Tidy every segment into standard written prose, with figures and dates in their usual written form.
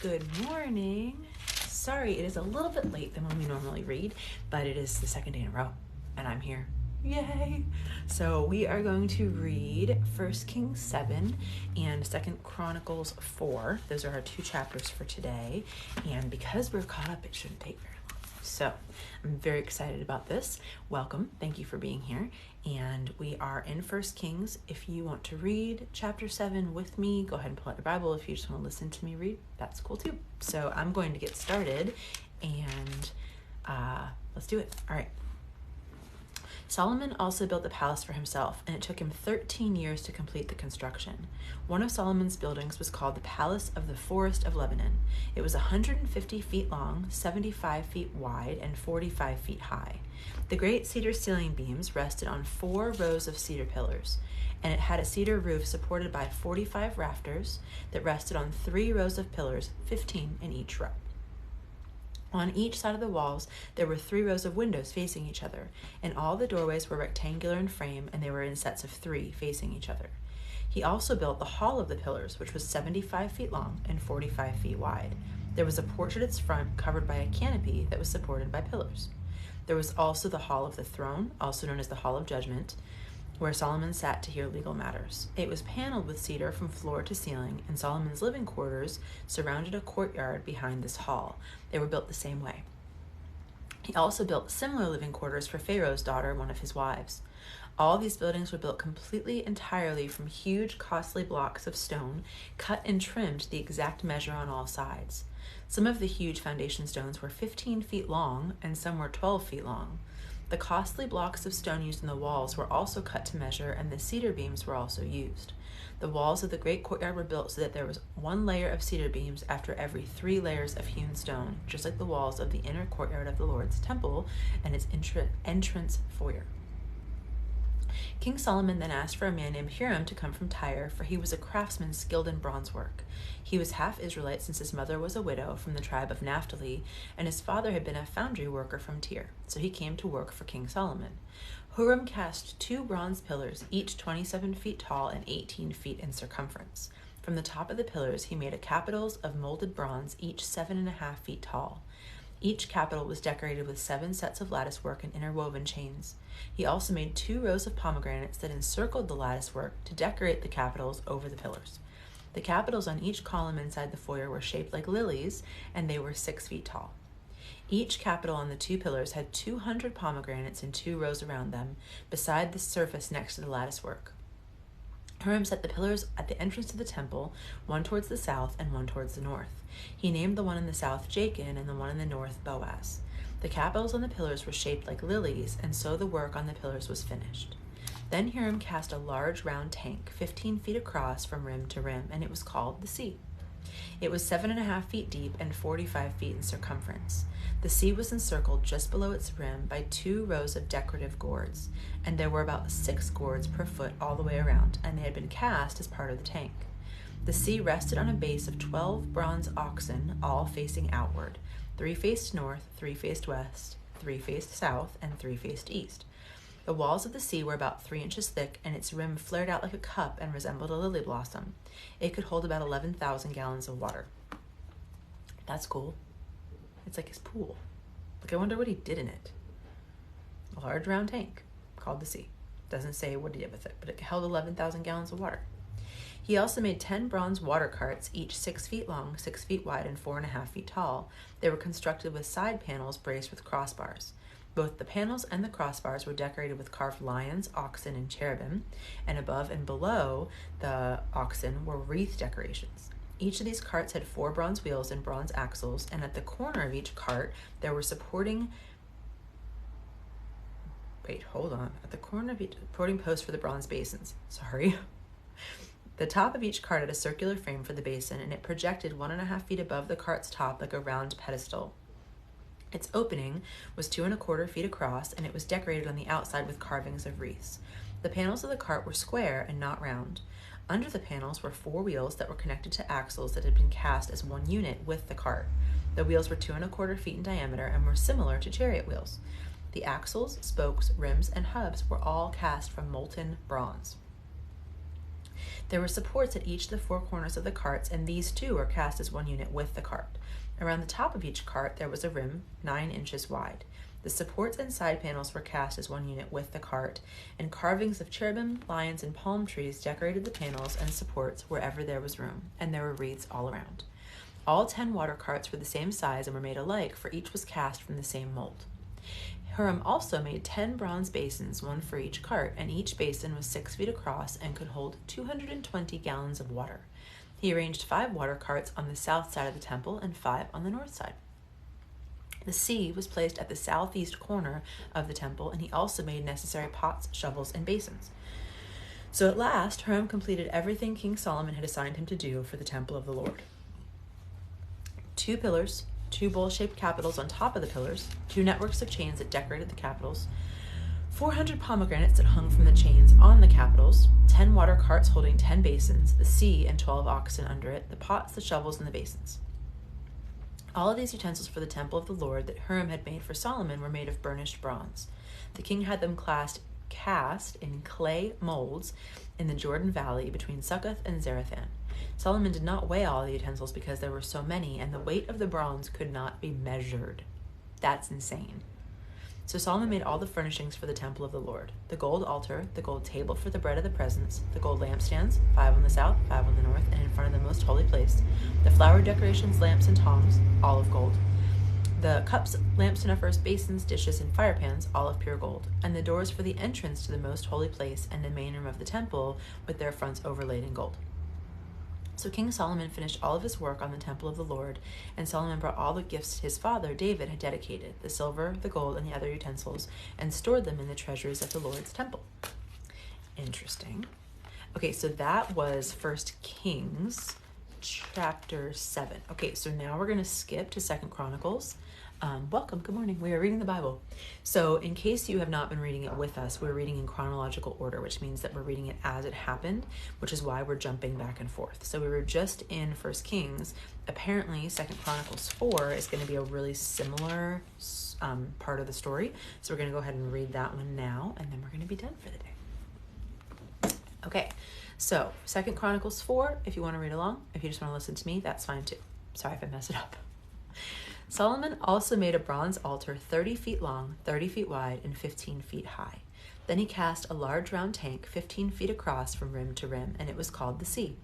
Good morning. Sorry, it is a little bit late than when we normally read, but it is the second day in a row, and I'm here. Yay! So we are going to read 1 Kings 7 and 2 Chronicles 4. Those are our two chapters for today, and because we're caught up, it shouldn't take very long. So I'm very excited about this. Welcome. Thank you for being here. And we are in 1 Kings. If you want to read chapter 7 with me, go ahead and pull out your Bible. If you just want to listen to me read, that's cool too. So I'm going to get started and let's do it. All right. Solomon also built the palace for himself, and it took him 13 years to complete the construction. One of Solomon's buildings was called the Palace of the Forest of Lebanon. It was 150 feet long, 75 feet wide, and 45 feet high. The great cedar ceiling beams rested on 4 rows of cedar pillars, and it had a cedar roof supported by 45 rafters that rested on 3 rows of pillars, 15 in each row. On each side of the walls, there were 3 rows of windows facing each other, and all the doorways were rectangular in frame, and they were in sets of 3 facing each other. He also built the hall of the pillars, which was 75 feet long and 45 feet wide. There was a porch at its front covered by a canopy that was supported by pillars. There was also the hall of the throne, also known as the Hall of Judgment, where Solomon sat to hear legal matters. It was paneled with cedar from floor to ceiling, and Solomon's living quarters surrounded a courtyard behind this hall. They were built the same way. He also built similar living quarters for Pharaoh's daughter, one of his wives. All these buildings were built completely entirely from huge, costly blocks of stone, cut and trimmed to the exact measure on all sides. Some of the huge foundation stones were 15 feet long, and some were 12 feet long. The costly blocks of stone used in the walls were also cut to measure, and the cedar beams were also used. The walls of the great courtyard were built so that there was 1 layer of cedar beams after every 3 layers of hewn stone, just like the walls of the inner courtyard of the Lord's temple and its entrance foyer. King Solomon then asked for a man named Hiram to come from Tyre, for he was a craftsman skilled in bronze work. He was half Israelite, since his mother was a widow from the tribe of Naphtali, and his father had been a foundry worker from Tyre, so he came to work for King Solomon. Hiram cast 2 bronze pillars, each 27 feet tall and 18 feet in circumference. From the top of the pillars he made capitals of molded bronze, each 7.5 feet tall. Each capital was decorated with 7 sets of latticework and interwoven chains. He also made 2 rows of pomegranates that encircled the latticework to decorate the capitals over the pillars. The capitals on each column inside the foyer were shaped like lilies, and they were 6 feet tall. Each capital on the 2 pillars had 200 pomegranates in 2 rows around them, beside the surface next to the latticework. Hiram set the pillars at the entrance to the temple, one towards the south and one towards the north. He named the one in the south Jachin and the one in the north Boaz. The capitals on the pillars were shaped like lilies, and so the work on the pillars was finished. Then Hiram cast a large round tank, 15 feet across from rim to rim, and it was called the sea. It was 7.5 feet deep and 45 feet in circumference. The sea was encircled just below its rim by 2 rows of decorative gourds, and there were about 6 gourds per foot all the way around, and they had been cast as part of the tank. The sea rested on a base of 12 bronze oxen, all facing outward. 3 faced north, 3 faced west, 3 faced south, and 3 faced east. The walls of the sea were about 3 inches thick, and its rim flared out like a cup and resembled a lily blossom. It could hold about 11,000 gallons of water. That's cool. It's like his pool. Like, I wonder what he did in it. A large round tank called the sea. Doesn't say what he did with it, but it held 11,000 gallons of water. He also made 10 bronze water carts, each 6 feet long, 6 feet wide, and 4.5 feet tall. They were constructed with side panels braced with crossbars. Both the panels and the crossbars were decorated with carved lions, oxen, and cherubim, and above and below the oxen were wreath decorations. Each of these carts had 4 bronze wheels and bronze axles, and at the corner of each cart there were supporting posts for the bronze basins. The top of each cart had a circular frame for the basin, and it projected 1.5 feet above the cart's top like a round pedestal. Its opening was 2.25 feet across, and it was decorated on the outside with carvings of wreaths. The panels of the cart were square and not round. Under the panels were 4 wheels that were connected to axles that had been cast as one unit with the cart. The wheels were 2.25 feet in diameter and were similar to chariot wheels. The axles, spokes, rims, and hubs were all cast from molten bronze. There were supports at each of the four corners of the carts, and these too were cast as one unit with the cart. Around the top of each cart there was a rim 9 inches wide. The supports and side panels were cast as one unit with the cart, and carvings of cherubim, lions, and palm trees decorated the panels and supports wherever there was room, and there were wreaths all around. All 10 water carts were the same size and were made alike, for each was cast from the same mold. Hiram also made 10 bronze basins, one for each cart, and each basin was 6 feet across and could hold 220 gallons of water. He arranged 5 water carts on the south side of the temple and 5 on the north side. The sea was placed at the southeast corner of the temple, and he also made necessary pots, shovels, and basins. So at last, Hiram completed everything King Solomon had assigned him to do for the temple of the Lord. 2 pillars, 2 bowl-shaped capitals on top of the pillars, 2 networks of chains that decorated the capitals, 400 pomegranates that hung from the chains on the capitals, 10 water carts holding 10 basins, the sea and 12 oxen under it, the pots, the shovels, and the basins. All of these utensils for the temple of the Lord that Hiram had made for Solomon were made of burnished bronze. The king had them cast in clay molds in the Jordan Valley between Succoth and Zarethan. Solomon did not weigh all the utensils because there were so many, and the weight of the bronze could not be measured. That's insane. So Solomon made all the furnishings for the temple of the Lord: the gold altar, the gold table for the bread of the presence, the gold lampstands, 5 on the south, 5 on the north, and in front of the most holy place, the flower decorations, lamps, and tongs, all of gold, the cups, lamps, snuffers, basins, dishes, and fire pans, all of pure gold, and the doors for the entrance to the most holy place and the main room of the temple with their fronts overlaid in gold. So King Solomon finished all of his work on the temple of the Lord, and Solomon brought all the gifts his father David had dedicated, the silver, the gold, and the other utensils, and stored them in the treasuries of the Lord's temple. Interesting. Okay, so that was 1 Kings chapter 7. Okay, so now we're going to skip to 2 Chronicles. Welcome, good morning. We are reading the Bible. So in case you have not been reading it with us, we're reading in chronological order, which means that we're reading it as it happened, which is why we're jumping back and forth. So we were just in 1 Kings. Apparently 2 Chronicles 4 is going to be a really similar part of the story. So we're going to go ahead and read that one now, and then we're going to be done for the day. Okay, so 2 Chronicles 4, if you want to read along. If you just want to listen to me, that's fine too. Sorry if I mess it up. Solomon also made a bronze altar 30 feet long, 30 feet wide, and 15 feet high. Then he cast a large round tank 15 feet across from rim to rim, and it was called the sea.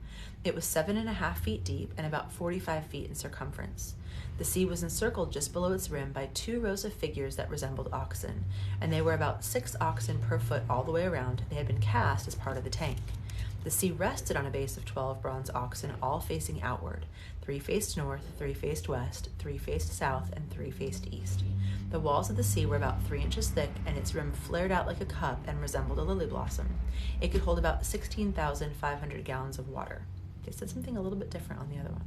It was 7.5 feet deep and about 45 feet in circumference. The sea was encircled just below its rim by 2 rows of figures that resembled oxen, and they were about 6 oxen per foot all the way around. They had been cast as part of the tank. The sea rested on a base of 12 bronze oxen, all facing outward. 3 faced north, 3 faced west, 3 faced south, and 3 faced east. The walls of the sea were about 3 inches thick, and its rim flared out like a cup and resembled a lily blossom. It could hold about 16,500 gallons of water. They said something a little bit different on the other one.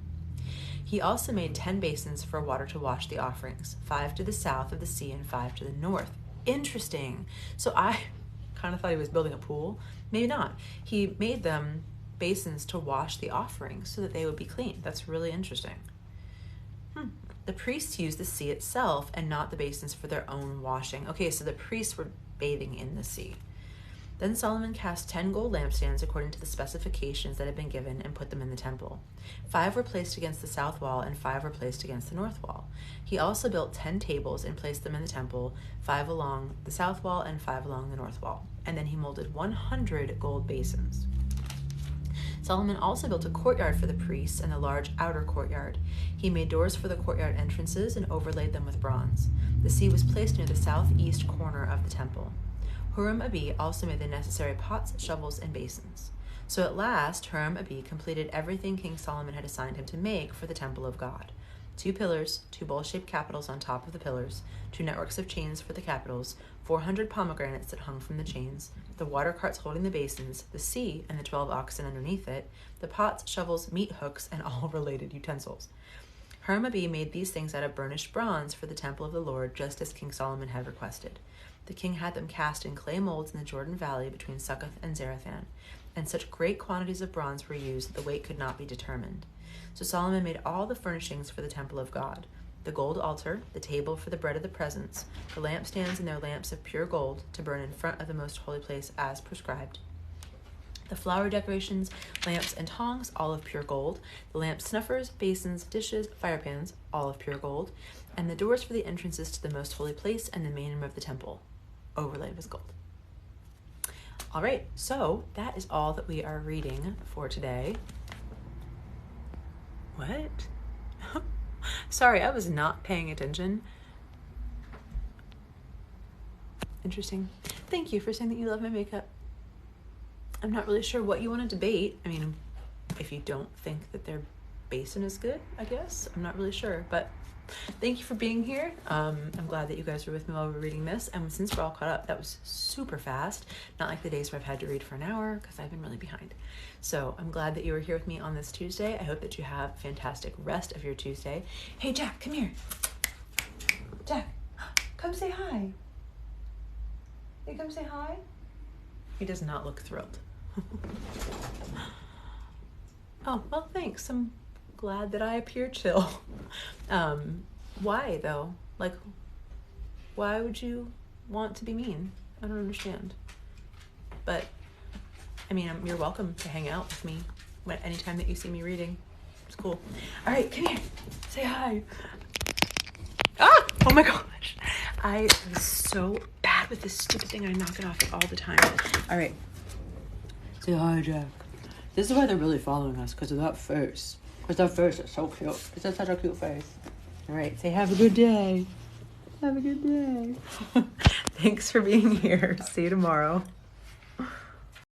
He also made 10 basins for water to wash the offerings, 5 to the south of the sea and 5 to the north. Interesting. So I kind of thought he was building a pool. Maybe not. He made them basins to wash the offerings so that they would be clean. That's really interesting. The priests used the sea itself and not the basins for their own washing. Okay, so the priests were bathing in the sea. Then Solomon cast 10 gold lampstands according to the specifications that had been given and put them in the temple. 5 were placed against the south wall and 5 were placed against the north wall. He also built 10 tables and placed them in the temple, 5 along the south wall and 5 along the north wall. And then he molded 100 gold basins. Solomon also built a courtyard for the priests and a large outer courtyard. He made doors for the courtyard entrances and overlaid them with bronze. The sea was placed near the southeast corner of the temple. Huram-Abi also made the necessary pots, shovels, and basins. So at last, Huram-Abi completed everything King Solomon had assigned him to make for the temple of God: 2 pillars, 2 bowl-shaped capitals on top of the pillars, 2 networks of chains for the capitals, 400 pomegranates that hung from the chains, the water carts holding the basins, the sea and the 12 oxen underneath it, the pots, shovels, meat hooks, and all related utensils. Huram-Abi made these things out of burnished bronze for the temple of the Lord, just as King Solomon had requested. The king had them cast in clay molds in the Jordan Valley between Succoth and Zarethan, and such great quantities of bronze were used that the weight could not be determined. So Solomon made all the furnishings for the temple of God: the gold altar, the table for the bread of the presence, the lampstands and their lamps of pure gold to burn in front of the most holy place as prescribed, The flower decorations, lamps, and tongs, all of pure gold. The lamp snuffers, basins, dishes, fire pans, all of pure gold. And the doors for the entrances to the most holy place and the main room of the temple, overlaid with gold. All right, so that is all that we are reading for today. What? Sorry, I was not paying attention. Interesting. Thank you for saying that you love my makeup. I'm not really sure what you want to debate. I mean, if you don't think that their basin is good, I guess. I'm not really sure, but thank you for being here. I'm glad that you guys were with me while we were reading this. And since we're all caught up, that was super fast. Not like the days where I've had to read for an hour because I've been really behind. So I'm glad that you were here with me on this Tuesday. I hope that you have a fantastic rest of your Tuesday. Hey, Jack, come here. Jack, come say hi. Hey, come say hi. He does not look thrilled. Oh, well, thanks. I'm glad that I appear chill. Why, though? Like, why would you want to be mean? I don't understand. But, I mean, you're welcome to hang out with me anytime that you see me reading. It's cool. All right, come here. Say hi. Ah! Oh my gosh. I am so bad with this stupid thing. I knock it off all the time. All right. Say hi, Jack. This is why they're really following us, because of that face. Because that face is so cute. It's such a cute face. All right. Say have a good day. Have a good day. Thanks for being here. See you tomorrow.